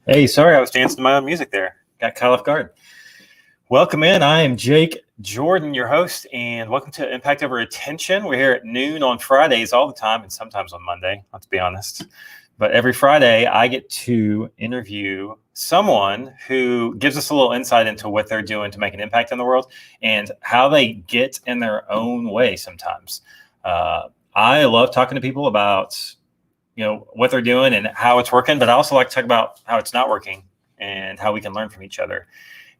Hey, sorry, I was dancing to my own music there. Got caught off guard. Welcome in. I am Jake Jordan, your host, and welcome to Impact Over Attention. We're here at noon on Fridays all the time, and sometimes on Monday, let's be honest. But every Friday, I get to interview someone who gives us a little insight into what they're doing to make an impact in the world and how they get in their own way sometimes. I love talking to people about what they're doing and how it's working, but I also like to talk about how it's not working and how we can learn from each other.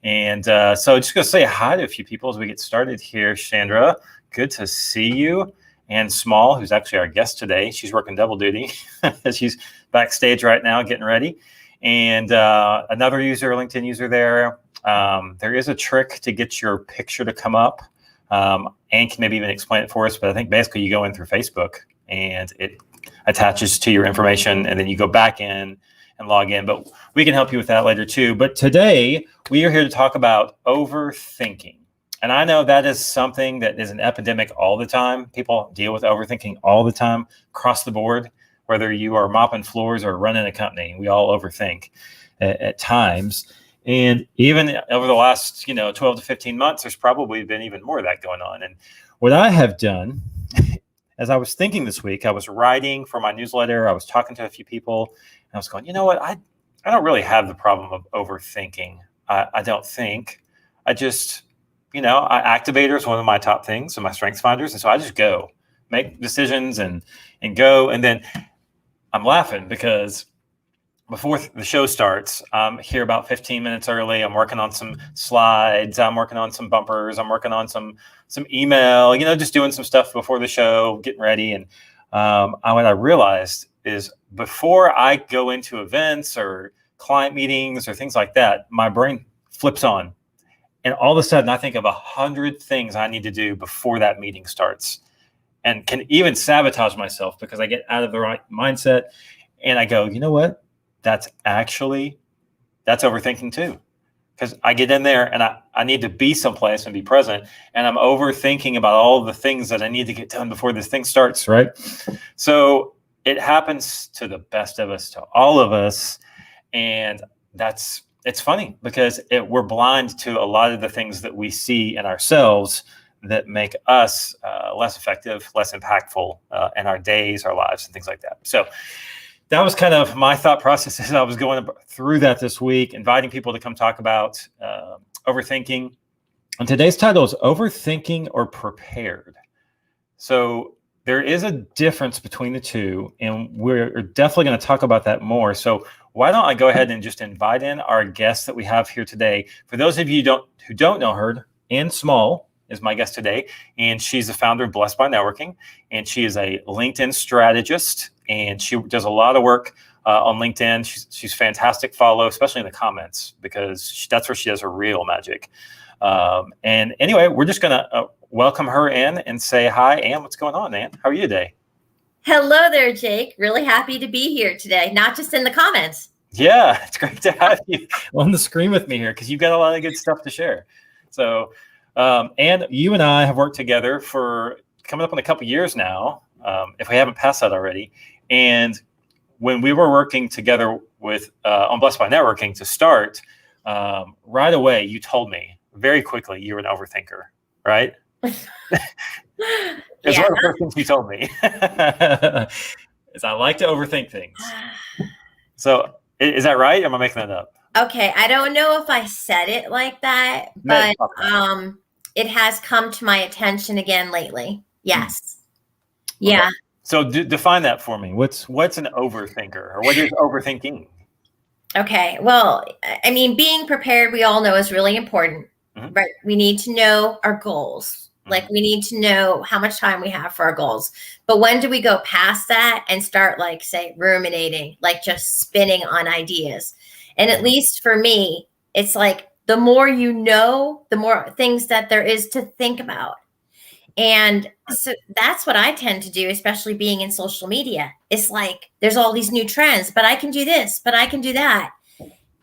And so just going to say hi to a few people as we get started here. Chandra, good to see you. And Small, who's actually our guest today, she's working double duty. She's backstage right now getting ready. And another user, LinkedIn user there. There is a trick to get your picture to come up. Ann can maybe even explain it for us, but I think basically you go in through Facebook and it attaches to your information, and then you go back in and log in. But we can help you with that later too. But today we are here to talk about overthinking. And I know that is something that is an epidemic all the time. People deal with overthinking all the time across the board, whether you are mopping floors or running a company. We all overthink at times. And even over the last 12 to 15 months, there's probably been even more of that going on. And what I have done, as I was thinking this week, I was writing for my newsletter. I was talking to a few people, and I was going, you know what? I don't really have the problem of overthinking. I don't think. I just, activator is one of my top things and my strengths finders. And so I just go, make decisions and go. And then I'm laughing because before the show starts, I'm here about 15 minutes early. I'm working on some slides. I'm working on some bumpers. I'm working on some email, just doing some stuff before the show, getting ready. And what I realized is before I go into events or client meetings or things like that, my brain flips on. And all of a sudden, I think of 100 things I need to do before that meeting starts, and can even sabotage myself because I get out of the right mindset. And I go, you know what? That's overthinking too. Because I get in there and I need to be someplace and be present. And I'm overthinking about all the things that I need to get done before this thing starts, right? So it happens to the best of us, to all of us. And it's funny because we're blind to a lot of the things that we see in ourselves that make us less effective, less impactful in our days, our lives, and things like that. So that was kind of my thought process as I was going through that this week, inviting people to come talk about overthinking. And today's title is Overthinking or Prepared. So there is a difference between the two, and we're definitely going to talk about that more. So why don't I go ahead and just invite in our guest that we have here today. For those of you who don't know her, Ann Small is my guest today, and she's the founder of Blessed by Networking, and she is a LinkedIn strategist, and she does a lot of work on LinkedIn. She's fantastic follow, especially in the comments, because that's where she does her real magic. And anyway, we're just going to welcome her in and say hi. Ann, what's going on, Ann? How are you today? Hello there, Jake. Really happy to be here today, not just in the comments. Yeah, it's great to have you on the screen with me here because you've got a lot of good stuff to share. So, and you and I have worked together for coming up on a couple of years now, if we haven't passed that already. And when we were working together with on Blessed by Networking to start, right away you told me very quickly you were an overthinker, right? It's one of the first things you told me. Is I like to overthink things. So is that right? Or am I making that up? Okay, I don't know if I said it like that, but it has come to my attention again lately. Yes. Okay. Yeah. So define that for me. What's an overthinker, or what is overthinking? Okay. Well, I mean, being prepared, we all know is really important, right? We need to know our goals. Like we need to know how much time we have for our goals. But when do we go past that and start say ruminating, like just spinning on ideas? And at least for me, it's like the more you know, the more things that there is to think about. And so that's what I tend to do, especially being in social media. It's like there's all these new trends, but I can do this, but I can do that.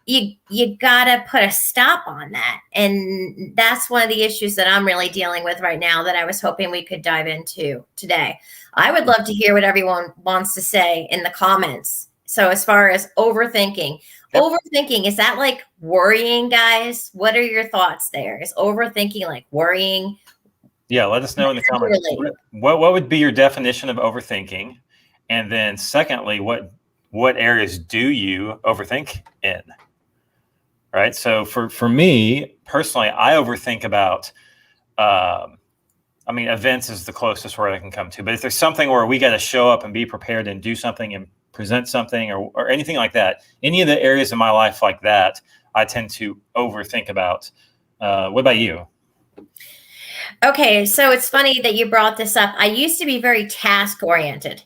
You gotta put a stop on that. And that's one of the issues that I'm really dealing with right now that I was hoping we could dive into today. I would love to hear what everyone wants to say in the comments. So as far as overthinking, Yep. Overthinking, is that like worrying, guys? What are your thoughts there? Is overthinking like worrying? Yeah, let us know in the comments. What would be your definition of overthinking? And then secondly, what areas do you overthink in? Right. So for me personally, I overthink about events is the closest word I can come to. But if there's something where we got to show up and be prepared and do something and present something or anything like that, any of the areas of my life like that, I tend to overthink about. What about you? Okay, so it's funny that you brought this up. I used to be very task oriented.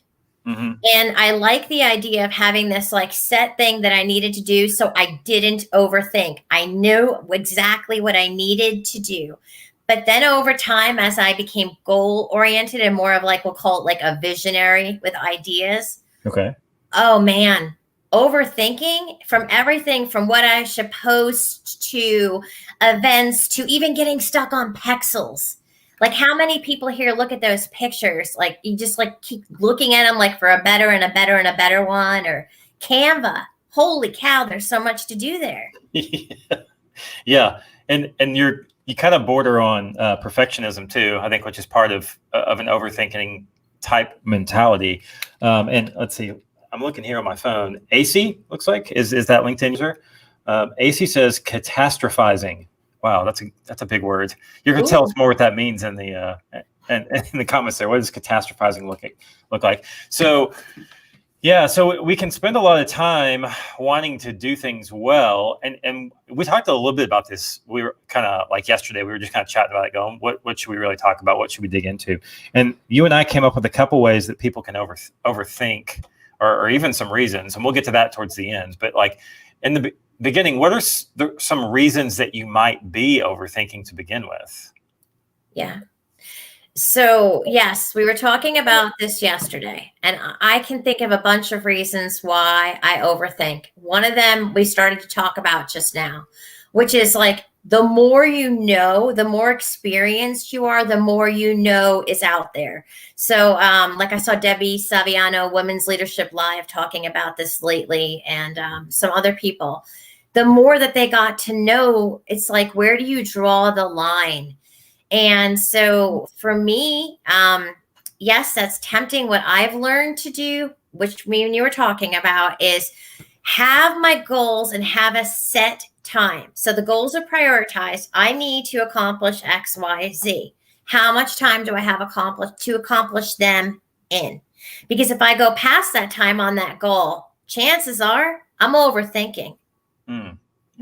Mm-hmm. And I like the idea of having this like set thing that I needed to do so I didn't overthink. I knew exactly what I needed to do. But then over time, as I became goal oriented and more of like, we'll call it like a visionary with ideas. Okay. Oh man, overthinking from everything from what I should post to events to even getting stuck on pixels. Like how many people here look at those pictures? Like you just like keep looking at them like for a better and a better and a better one, or Canva. Holy cow, there's so much to do there. Yeah. And you kind of border on perfectionism too, I think, which is part of an overthinking type mentality. And let's see, I'm looking here on my phone. AC looks like is that LinkedIn user. AC says catastrophizing. Wow, that's a big word. You're gonna tell us more what that means in the in the comments there. What does catastrophizing look like? So yeah, so we can spend a lot of time wanting to do things well, and we talked a little bit about this. We were kind of like yesterday. We were just kind of chatting about it, going, what should we really talk about? What should we dig into? And you and I came up with a couple ways that people can overthink, or even some reasons, and we'll get to that towards the end. But like in the beginning, what are some reasons that you might be overthinking to begin with? Yeah. So, yes, we were talking about this yesterday, and I can think of a bunch of reasons why I overthink. One of them we started to talk about just now, which is like the more you know, the more experienced you are, the more you know is out there. So, like I saw Debbie Saviano, Women's Leadership Live, talking about this lately, and some other people. The more that they got to know, it's like, where do you draw the line? And so for me, yes, that's tempting. What I've learned to do, which me and you were talking about, is have my goals and have a set time. So the goals are prioritized. I need to accomplish X, Y, Z. How much time do I have to accomplish them in? Because if I go past that time on that goal, chances are I'm overthinking.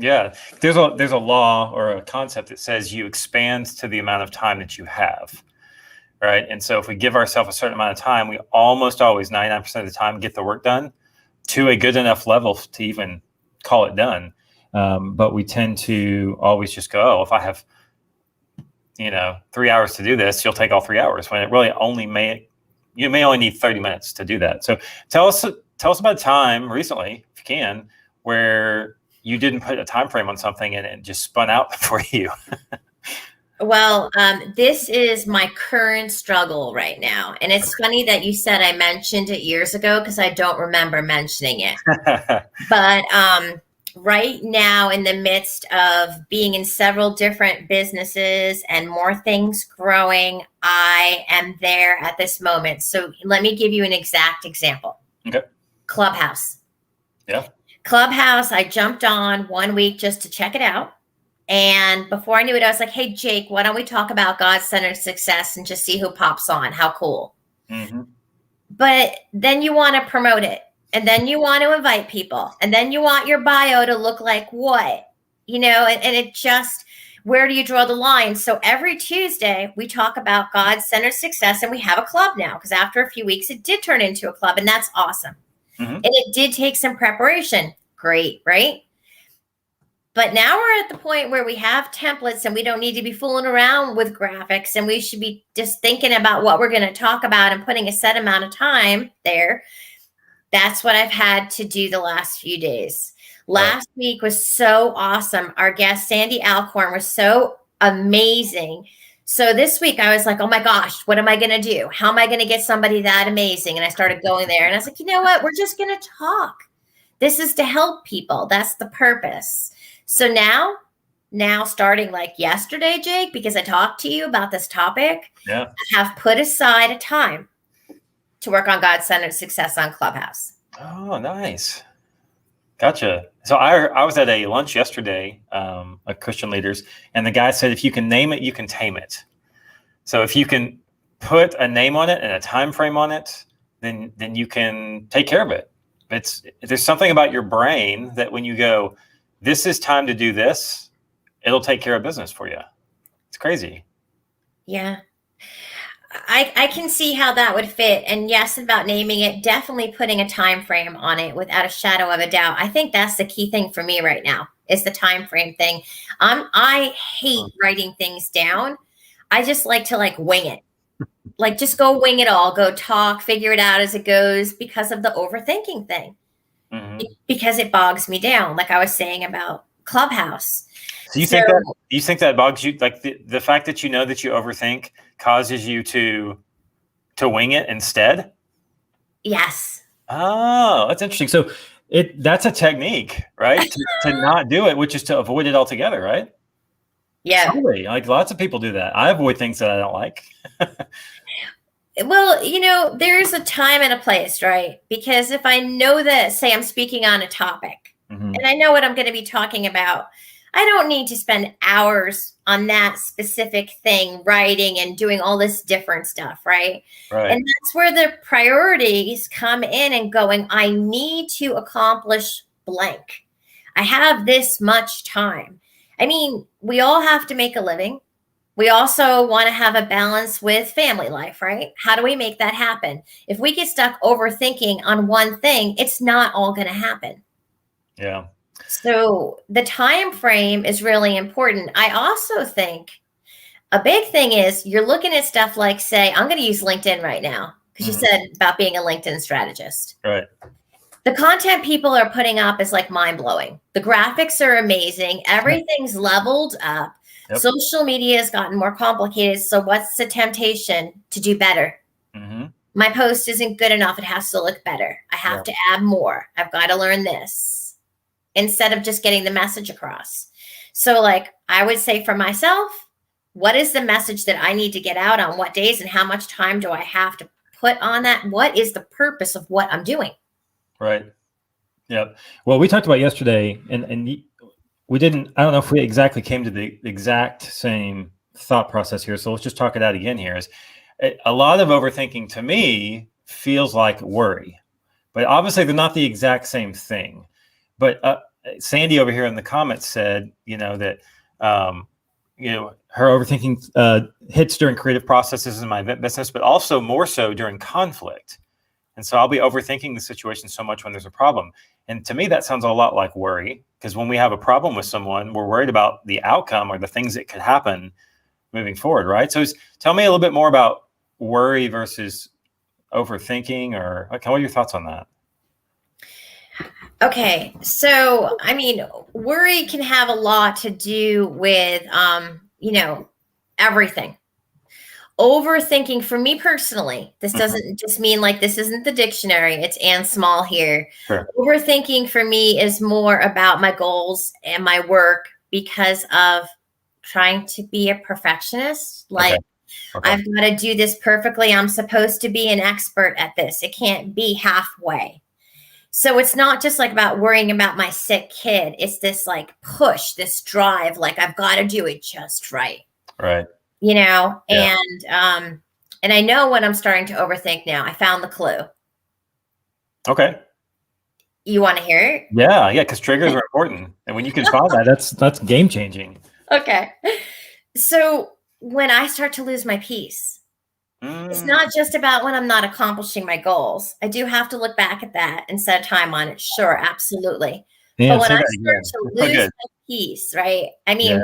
Yeah, there's a law or a concept that says you expand to the amount of time that you have, right? And so if we give ourselves a certain amount of time, we almost always 99% of the time get the work done to a good enough level to even call it done. But we tend to always just go, oh, if I have 3 hours to do this, you'll take all 3 hours, when it really you may only need 30 minutes to do that. So tell us about a time recently, if you can, where you didn't put a time frame on something and it just spun out for you. Well, this is my current struggle right now. And it's funny that you said I mentioned it years ago, because I don't remember mentioning it. But right now, in the midst of being in several different businesses and more things growing, I am there at this moment. So let me give you an exact example. Okay. Clubhouse. Yeah. Clubhouse, I jumped on 1 week just to check it out. And before I knew it, I was like, hey, Jake, why don't we talk about God-centered success and just see who pops on? How cool. Mm-hmm. But then you want to promote it. And then you want to invite people. And then you want your bio to look like what? And it just, where do you draw the line? So every Tuesday, we talk about God-centered success, and we have a club now, because after a few weeks, it did turn into a club, and that's awesome. Mm-hmm. And it did take some preparation. Great, right? But now we're at the point where we have templates and we don't need to be fooling around with graphics, and we should be just thinking about what we're going to talk about and putting a set amount of time there. That's what I've had to do the last few days. Last week was so awesome. Our guest, Sandy Alcorn, was so amazing. So this week I was like, oh my gosh, what am I going to do? How am I going to get somebody that amazing? And I started going there, and I was like, you know what? We're just going to talk. This is to help people. That's the purpose. So now starting like yesterday, Jake, because I talked to you about this topic, Yeah. I have put aside a time to work on God-centered success on Clubhouse. Oh, nice. Gotcha. So I was at a lunch yesterday, of Christian leaders, and the guy said, if you can name it, you can tame it. So if you can put a name on it and a time frame on it, then you can take care of it. There's something about your brain that when you go, this is time to do this, it'll take care of business for you. It's crazy. Yeah. I can see how that would fit. And yes, about naming it, definitely putting a time frame on it without a shadow of a doubt. I think that's the key thing for me right now is the time frame thing. I hate writing things down. I just like to like wing it. Like just go wing it all, go talk, figure it out as it goes because of the overthinking thing. Mm-hmm. Because it bogs me down, like I was saying about Clubhouse. So you think that bogs you, like the fact that you know that you overthink causes you to wing it instead? Yes. Oh, that's interesting. So that's a technique, right? to not do it, which is to avoid it altogether, right? Yeah. Totally. Like lots of people do that. I avoid things that I don't like. Well, there's a time and a place, right? Because if I know that, say I'm speaking on a topic Mm-hmm. and I know what I'm going to be talking about, I don't need to spend hours on that specific thing, writing and doing all this different stuff, right? Right. And that's where the priorities come in and going, I need to accomplish blank. I have this much time. I mean, we all have to make a living. We also want to have a balance with family life, right? How do we make that happen? If we get stuck overthinking on one thing, it's not all going to happen. Yeah. So the time frame is really important. I also think a big thing is you're looking at stuff like, say, I'm going to use LinkedIn right now because you said about being a LinkedIn strategist. Right. The content people are putting up is like mind blowing. The graphics are amazing. Everything's leveled up. Yep. Social media has gotten more complicated. So what's the temptation to do better? Mm-hmm. My post isn't good enough. It has to look better. I have to add more. I've got to learn this instead of just getting the message across. So like I would say for myself, what is the message that I need to get out on what days and how much time do I have to put on that? What is the purpose of what I'm doing? Right. Yeah. Well, we talked about yesterday and we didn't, I don't know if we exactly came to the exact same thought process here. So let's just talk it out again here. Is a lot of overthinking to me feels like worry, but obviously they're not the exact same thing. But Sandy over here in the comments said, that, her overthinking hits during creative processes in my business, but also more so during conflict. And so I'll be overthinking the situation so much when there's a problem. And to me, that sounds a lot like worry, because when we have a problem with someone, we're worried about the outcome or the things that could happen moving forward, right? So tell me a little bit more about worry versus overthinking, or what are your thoughts on that? Okay. So, I mean, worry can have a lot to do with, everything. Overthinking for me personally, this doesn't just mean like this isn't the dictionary, it's Ann Small here. Sure. Overthinking for me is more about my goals and my work because of trying to be a perfectionist. Like, okay. I've got to do this perfectly. I'm supposed to be an expert at this. It can't be halfway. So it's not just like about worrying about my sick kid. It's this like push, this drive, like I've got to do it just right. Right. Yeah. And I know when I'm starting to overthink now. I found the clue. Okay. You want to hear it? Yeah, because triggers are important. And when you can find that, that's game changing. Okay. So when I start to lose my peace, it's not just about when I'm not accomplishing my goals. I do have to look back at that and set a time on it. Sure, absolutely. Yeah, but when I start to lose my peace, right? I mean,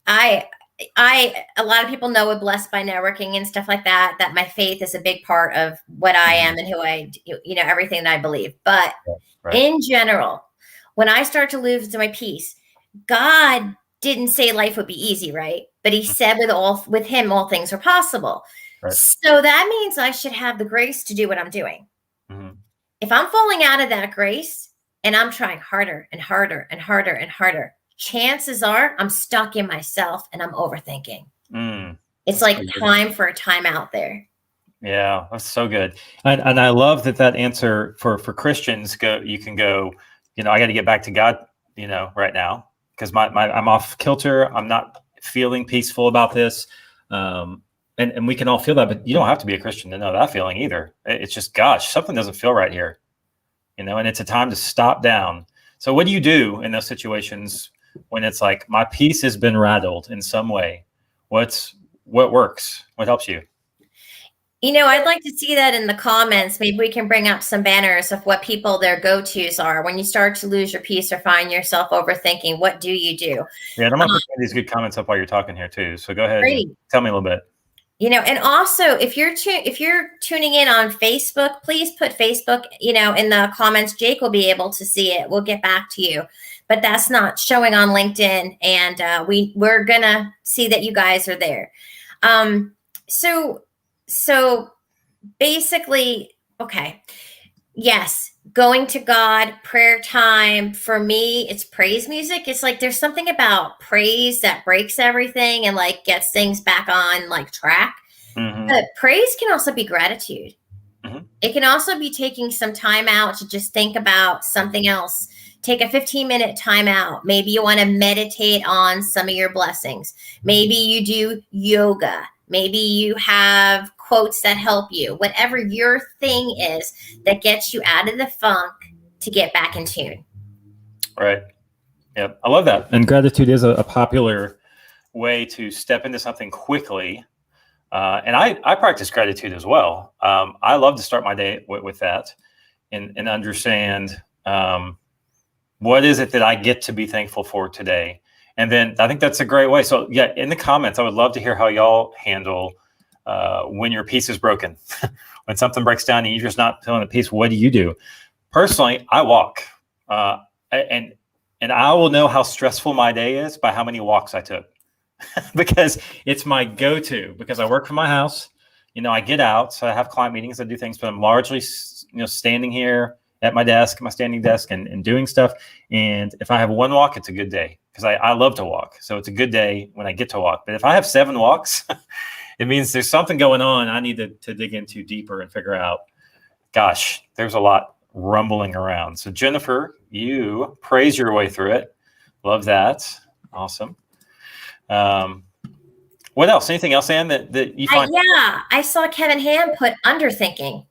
a lot of people know with Blessed by Networking and stuff like that my faith is a big part of what I am and who I, everything that I believe. But in general, when I start to lose my peace, God didn't say life would be easy, right? But he said with him, all things are possible. Right. So that means I should have the grace to do what I'm doing. Mm-hmm. If I'm falling out of that grace, and I'm trying harder and harder and harder and harder, chances are I'm stuck in myself and I'm overthinking. It's like time for a timeout there. Yeah, that's so good. And I love that answer for Christians you can go, I got to get back to God, right now, because I'm off kilter. I'm not feeling peaceful about this. And we can all feel that, but you don't have to be a Christian to know that feeling either. It's just, gosh, something doesn't feel right here, and it's a time to stop down. So what do you do in those situations when it's like, my peace has been rattled in some way? What works? What helps you? I'd like to see that in the comments. Maybe we can bring up some banners of what people their go-tos are. When you start to lose your peace or find yourself overthinking, what do you do? Yeah, and I'm going to put these good comments up while you're talking here too. So go ahead and tell me a little bit. And also if you're tuning in on Facebook, please put Facebook, in the comments. Jake will be able to see it. We'll get back to you. But that's not showing on LinkedIn, and we're gonna see that you guys are there. So basically, okay, yes, going to God, prayer time. For me, it's praise music. It's like there's something about praise that breaks everything and like gets things back on like track. But praise can also be gratitude. It can also be taking some time out to just think about something else. Take a 15-minute time out. Maybe you want to meditate on some of your blessings. Maybe you do yoga. Maybe you have quotes that help you. Whatever your thing is that gets you out of the funk to get back in tune. Right. Yeah, I love that. And gratitude is a popular way to step into something quickly. And I practice gratitude as well. I love to start my day with that and understand what is it that I get to be thankful for today. And then I think that's a great way. So yeah, in the comments, I would love to hear how y'all handle when your peace is broken. When something breaks down and you're just not feeling at peace, what do you do? Personally, I walk. And I will know how stressful my day is by how many walks I took. Because it's my go-to, because I work from my house. I get out, so I have client meetings, I do things, but I'm largely, standing here at my desk, my standing desk, and doing stuff. And if I have one walk, it's a good day, because I love to walk. So it's a good day when I get to walk. But if I have 7 walks, it means there's something going on I need to dig into deeper and figure out, gosh, there's a lot rumbling around. So Jennifer, you praise your way through it. Love that. Awesome. What else? Anything else, Ann, that you find? Yeah, I saw Kevin Ham put Underthinking.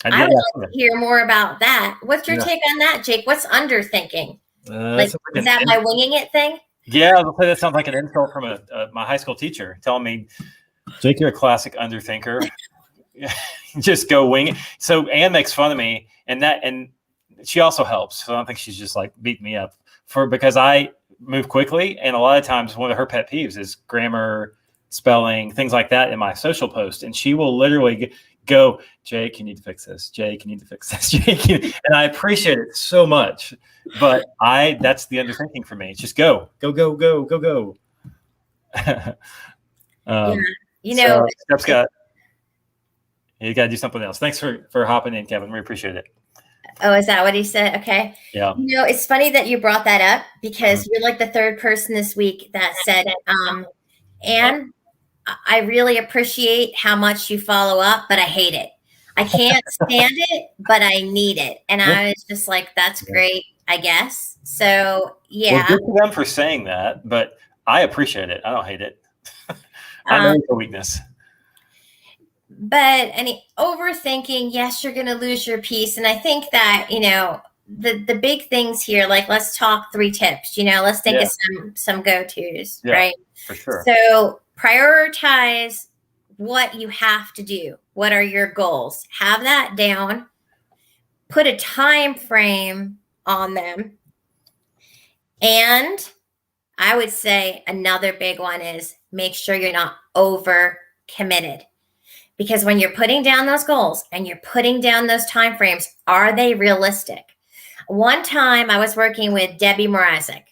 I would like to hear more about that. What's your take on that, Jake? What's Underthinking? Is that my winging it thing? Yeah, that sounds like an insult from my high school teacher telling me, Jake, you're a classic Underthinker. Just go wing it. So Ann makes fun of me, and she also helps. So I don't think she's just like beat me up because I move quickly, and a lot of times one of her pet peeves is grammar, spelling, things like that in my social post, and she will literally go, Jake, you need to fix this. Jake, you need to fix this. Jake, and I appreciate it so much, but that's the Underthinking for me. It's just go. Steph's got. You got to do something else. Thanks for hopping in, Kevin. We appreciate it. Oh, is that what he said? Okay. Yeah. It's funny that you brought that up, because you're like the third person this week that said, and I really appreciate how much you follow up, but I hate it. I can't stand it, but I need it. And I was just like, that's great, I guess. So yeah. Well, good for them for saying that, but I appreciate it. I don't hate it. I know it's a weakness. But overthinking, yes, you're going to lose your peace. And I think that, the big things here, like, let's talk 3 tips, let's think of some go-tos, right? For sure. So prioritize what you have to do. What are your goals? Have that down. Put a time frame on them. And I would say another big one is make sure you're not over committed. Because when you're putting down those goals and you're putting down those time frames, are they realistic? One time I was working with Debbie Mrazek,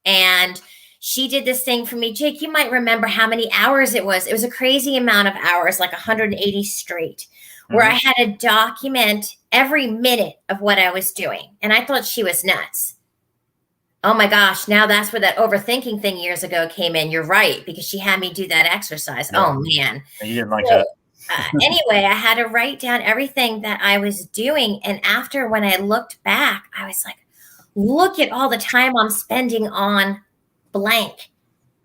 and she did this thing for me. Jake, you might remember how many hours it was. It was a crazy amount of hours, like 180 straight. where I had to document every minute of what I was doing. And I thought she was nuts. Oh my gosh, now that's where that overthinking thing years ago came in. You're right, because she had me do that exercise. Yeah. Oh man. You didn't like that. Anyway, I had to write down everything that I was doing. And after, when I looked back, I was like, look at all the time I'm spending on blank.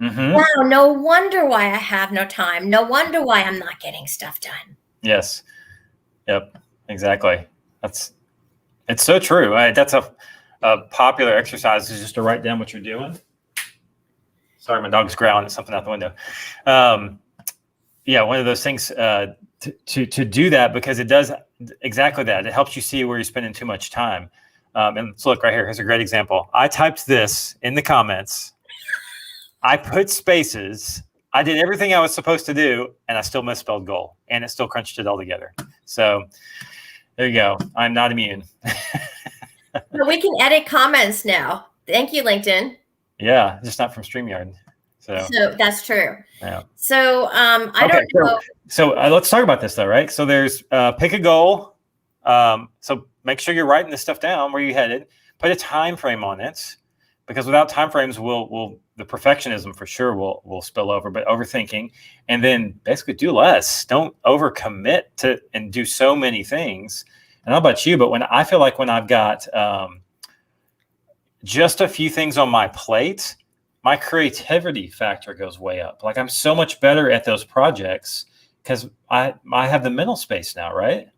Wow, no wonder why I have no time. No wonder why I'm not getting stuff done. Yes. Yep. Exactly. It's so true. That's a popular exercise, is just to write down what you're doing. Sorry, my dog's growling at something out the window. Yeah, one of those things to do that, because it does exactly that. It helps you see where you're spending too much time. And let's look right here. Here's a great example. I typed this in the comments. I put spaces. I did everything I was supposed to do, and I still misspelled goal, and it still crunched it all together. So there you go. I'm not immune. We can edit comments now. Thank you, LinkedIn. Yeah, just not from StreamYard. So that's true. Yeah. So I don't know. So let's talk about this though, right? So there's pick a goal. So make sure you're writing this stuff down, where you headed. Put a time frame on it, because without time frames, the perfectionism for sure will spill over. But overthinking, and then basically do less. Don't overcommit to and do so many things. I don't know about you, but when I've got just a few things on my plate, my creativity factor goes way up. Like, I'm so much better at those projects because I have the mental space now, right?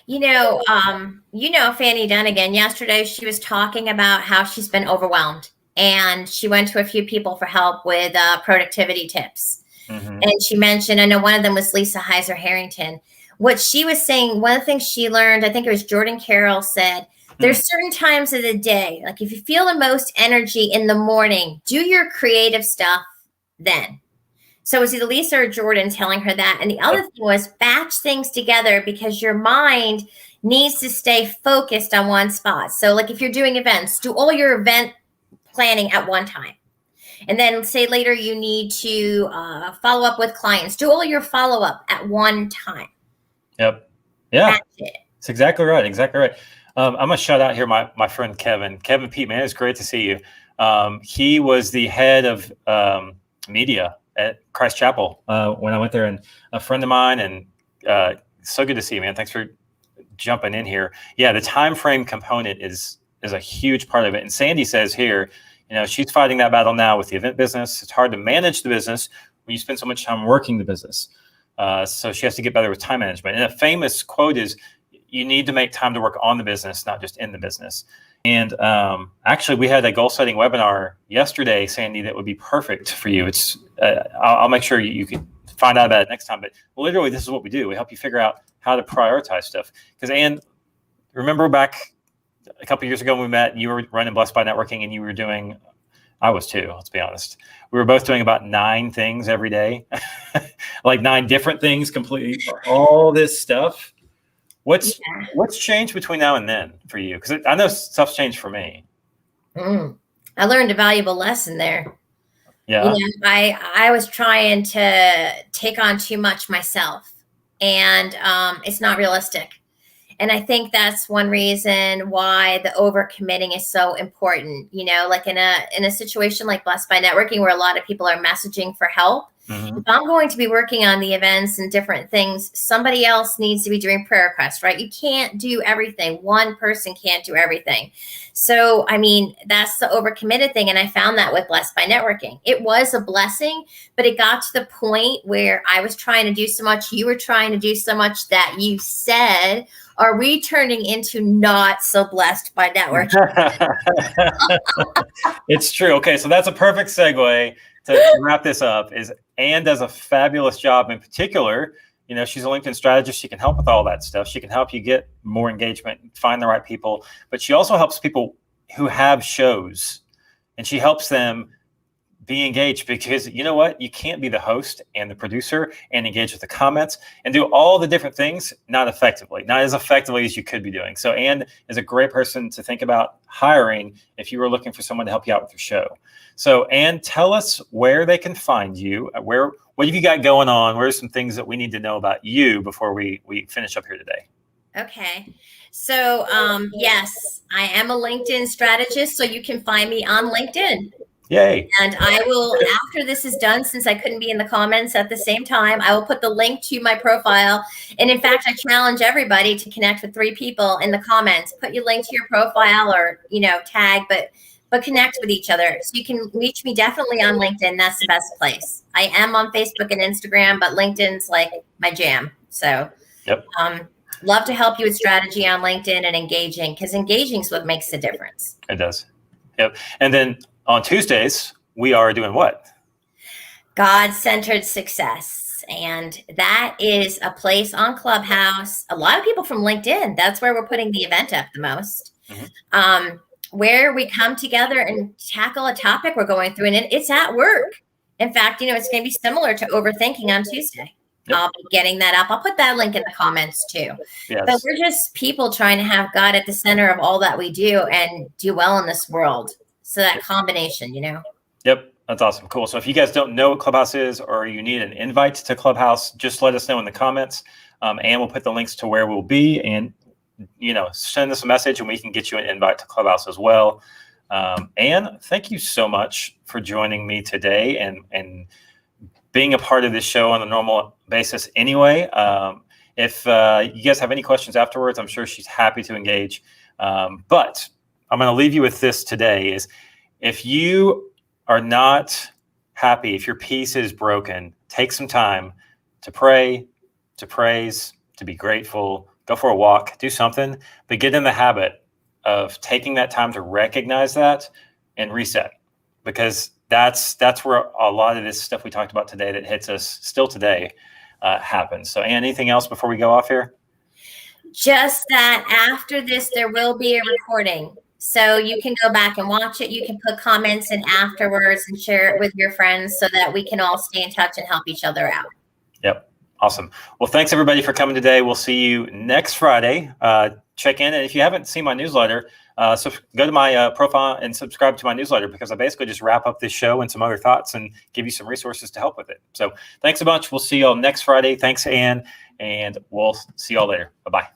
Fanny Dunnigan, yesterday she was talking about how she's been overwhelmed, and she went to a few people for help with productivity tips. And she mentioned, I know one of them was Lisa Heiser Harrington. What she was saying, one of the things she learned, I think it was Jordan Carroll said, there's certain times of the day, like if you feel the most energy in the morning, do your creative stuff then. So it was either Lisa or Jordan telling her that. And the other thing was batch things together, because your mind needs to stay focused on one spot. So like if you're doing events, do all your event planning at one time. And then say later you need to follow up with clients, do all your follow-up at one time. Yep. Yeah. That's it. It's exactly right. Exactly right. I'm going to shout out here my friend Kevin Pete, man. It's great to see you. He was the head of media at Christ Chapel when I went there, and a friend of mine, and so good to see you, man. Thanks for jumping in here. Yeah, the time frame component is a huge part of it. And Sandy says here, she's fighting that battle now with the event business. It's hard to manage the business when you spend so much time working the business. So she has to get better with time management. And a famous quote is, you need to make time to work on the business, not just in the business. And actually, we had a goal setting webinar yesterday, Sandy, that would be perfect for you. It's I'll make sure you can find out about it next time. But literally, this is what we do. We help you figure out how to prioritize stuff. Because, Ann, remember back a couple of years ago when we met, you were running Blessed by Networking, and you were doing, I was too, let's be honest. We were both doing about 9 things every day, like 9 different things, completely, all this stuff. What's changed between now and then for you? Because I know stuff's changed for me. I learned a valuable lesson there. Yeah. I was trying to take on too much myself, and it's not realistic. And I think that's one reason why the overcommitting is so important. Like in a situation like Blessed by Networking, where a lot of people are messaging for help. If I'm going to be working on the events and different things, somebody else needs to be doing prayer requests, right? You can't do everything. One person can't do everything. So, that's the overcommitted thing. And I found that with Blessed by Networking. It was a blessing, but it got to the point where I was trying to do so much. You were trying to do so much that you said, are we turning into not so blessed by networking? It's true. Okay, so that's a perfect segue to wrap this up. Is Ann does a fabulous job. In particular, she's a LinkedIn strategist. She can help with all that stuff. She can help you get more engagement, find the right people. But she also helps people who have shows, and she helps them be engaged, because you know what? You can't be the host and the producer and engage with the comments and do all the different things not as effectively as you could be doing. So Ann is a great person to think about hiring if you were looking for someone to help you out with your show. So Ann, tell us where they can find you. What have you got going on? Where are some things that we need to know about you before we finish up here today? Okay. So, yes, I am a LinkedIn strategist, so you can find me on LinkedIn. Yay. And I will, after this is done, since I couldn't be in the comments at the same time, I will put the link to my profile. And in fact, I challenge everybody to connect with 3 people in the comments. Put your link to your profile, or, tag, but connect with each other. So you can reach me definitely on LinkedIn. That's the best place. I am on Facebook and Instagram, but LinkedIn's like my jam. So, yep. Love to help you with strategy on LinkedIn and engaging, because engaging is what makes the difference. It does. Yep. And then on Tuesdays, we are doing what? God-centered success. And that is a place on Clubhouse. A lot of people from LinkedIn, that's where we're putting the event up the most. Mm-hmm. Where we come together and tackle a topic we're going through. And it's at work. In fact, it's going to be similar to Overthinking on Tuesday. Yep. I'll be getting that up. I'll put that link in the comments too. Yes. But we're just people trying to have God at the center of all that we do and do well in this world. So that combination, Yep. That's awesome. Cool. So if you guys don't know what Clubhouse is, or you need an invite to Clubhouse, just let us know in the comments. And we'll put the links to where we'll be, and, send us a message and we can get you an invite to Clubhouse as well. Ann, thank you so much for joining me today and being a part of this show on a normal basis anyway. If you guys have any questions afterwards, I'm sure she's happy to engage. But I'm going to leave you with this today is, if you are not happy, if your peace is broken, take some time to pray, to praise, to be grateful, go for a walk, do something, but get in the habit of taking that time to recognize that and reset, because that's where a lot of this stuff we talked about today that hits us still today happens. So Ann, anything else before we go off here? Just that after this, there will be a recording. So you can go back and watch it. You can put comments in afterwards and share it with your friends so that we can all stay in touch and help each other out. Yep. Awesome. Well, thanks everybody for coming today. We'll see you next Friday. Check in. And if you haven't seen my newsletter, so go to my profile and subscribe to my newsletter, because I basically just wrap up this show and some other thoughts and give you some resources to help with it. So thanks a bunch. We'll see you all next Friday. Thanks, Ann. And we'll see you all later. Bye-bye.